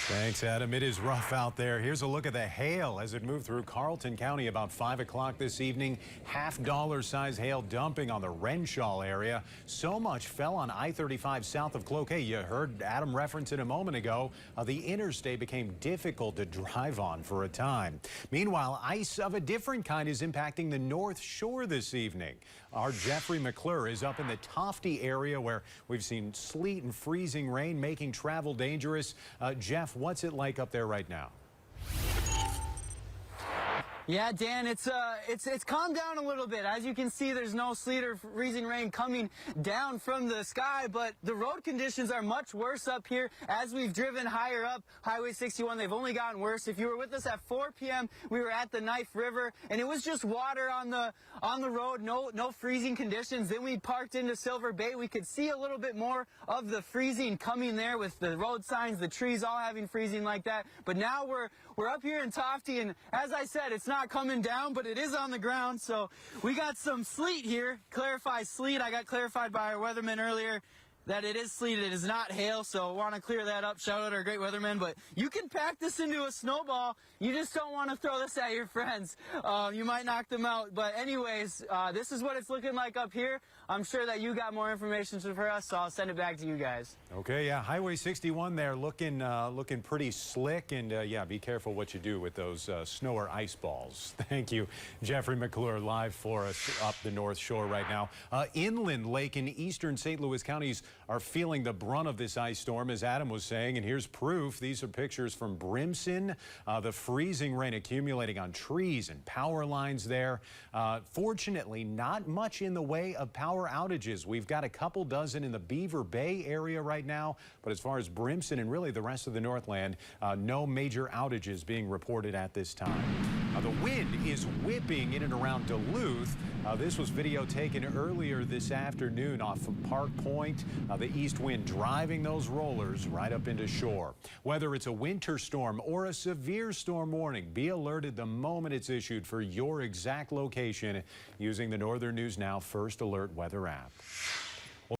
Thanks, Adam. It is rough out there. Here's a look at the hail as it moved through Carlton County about 5 o'clock this evening. $half size hail dumping on the Renshaw area. So much fell on I-35 south of Cloquet. You heard Adam reference it a moment ago. The interstate became difficult to drive on for a time. Meanwhile, ice of a different kind is impacting the North Shore this evening. Our Jeffrey McClure is up in the Tofty area where we've seen sleet and freezing rain making travel dangerous. Jeff, what's it like up there right now? Yeah, Dan, it's calmed down a little bit. As you can see, there's no sleet or freezing rain coming down from the sky, but the road conditions are much worse up here. As we've driven higher up Highway 61, they've only gotten worse. If you were with us at 4 p.m., we were at the Knife River, and it was just water on the road, no freezing conditions. Then we parked into Silver Bay. We could see a little bit more of the freezing coming there with the road signs, the trees all having freezing like that. But now we're up here in Tofty, and as I said, it's not coming down, but it is on the ground. So we got some sleet here, clarified sleet. I got clarified by our weatherman earlier that it is sleet, it is not hail, so I want to clear that up. Shout out our great weatherman. But you can pack this into a snowball. You just don't want to throw this at your friends. You might knock them out. But anyways, this is what it's looking like up here. I'm sure that you got more information for us, so I'll send it back to you guys. Okay, yeah, Highway 61 there looking pretty slick, and yeah, be careful what you do with those snow or ice balls. Thank you, Jeffrey McClure, live for us up the North Shore right now. Inland Lake and eastern St. Louis counties are feeling the brunt of this ice storm, as Adam was saying, and here's proof. These are pictures from Brimson. The freezing rain accumulating on trees and power lines there. Fortunately, not much in the way of power outages. We've got a couple dozen in the Beaver Bay area right now, but as far as Brimson and really the rest of the Northland, no major outages being reported at this time. The wind is whipping in and around Duluth. This was video taken earlier this afternoon off of Park Point. The east wind driving those rollers right up into shore. Whether it's a winter storm or a severe storm warning, be alerted the moment it's issued for your exact location using the Northern News Now First Alert weather app.